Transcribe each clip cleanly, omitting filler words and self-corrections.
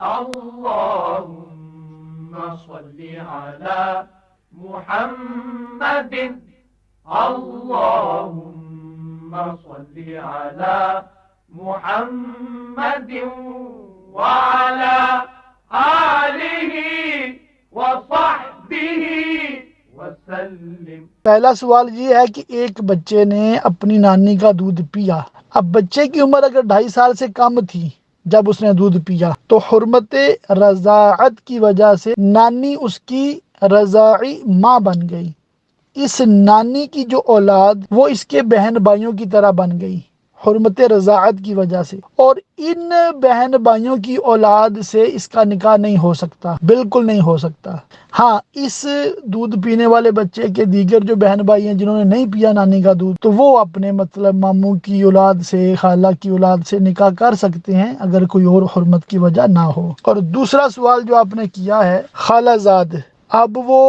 اللهم صل على محمد اللهم صل على محمد وعلى آلہ وصحبہ وسلم۔ پہلا سوال یہ ہے کہ ایک بچے نے اپنی نانی کا دودھ پیا، اب بچے کی عمر اگر 2.5 سال سے کم تھی جب اس نے دودھ پیا تو حرمت رضاعت کی وجہ سے نانی اس کی رضاعی ماں بن گئی، اس نانی کی جو اولاد وہ اس کے بہن بھائیوں کی طرح بن گئی حرمت رضاعت کی وجہ سے، اور ان بہن بھائیوں کی اولاد سے اس کا نکاح نہیں ہو سکتا، بالکل نہیں ہو سکتا۔ ہاں، اس دودھ پینے والے بچے کے دیگر جو بہن بھائی ہیں جنہوں نے نہیں پیا نانی کا دودھ تو وہ اپنے مطلب ماموں کی اولاد سے، خالہ کی اولاد سے نکاح کر سکتے ہیں اگر کوئی اور حرمت کی وجہ نہ ہو۔ اور دوسرا سوال جو آپ نے کیا ہے خالہ زاد، اب وہ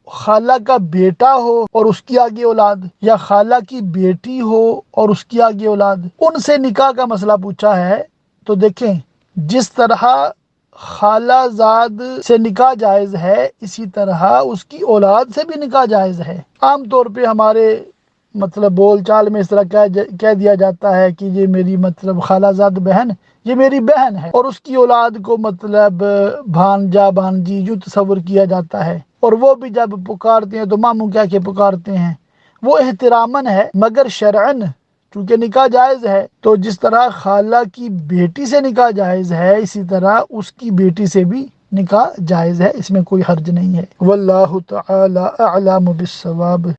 خالہ کا بیٹا ہو اور اس کی آگے اولاد، یا خالہ کی بیٹی ہو اور اس کی آگے اولاد، ان سے نکاح کا مسئلہ پوچھا ہے۔ تو دیکھیں، جس طرح خالہ زاد سے نکاح جائز ہے اسی طرح اس کی اولاد سے بھی نکاح جائز ہے۔ عام طور پہ ہمارے مطلب بول چال میں اس طرح کہہ دیا جاتا ہے کہ یہ میری مطلب خالہ زاد بہن، یہ میری بہن ہے، اور اس کی اولاد کو مطلب بھانجا بھانجی یوں تصور کیا جاتا ہے، اور وہ بھی جب پکارتے ہیں تو ماموں کہہ کے پکارتے ہیں، وہ احتراماً ہے، مگر شرعاً چونکہ نکاح جائز ہے تو جس طرح خالہ کی بیٹی سے نکاح جائز ہے اسی طرح اس کی بیٹی سے بھی نکاح جائز ہے، اس میں کوئی حرج نہیں ہے۔ واللہ تعالی اعلم بالصواب۔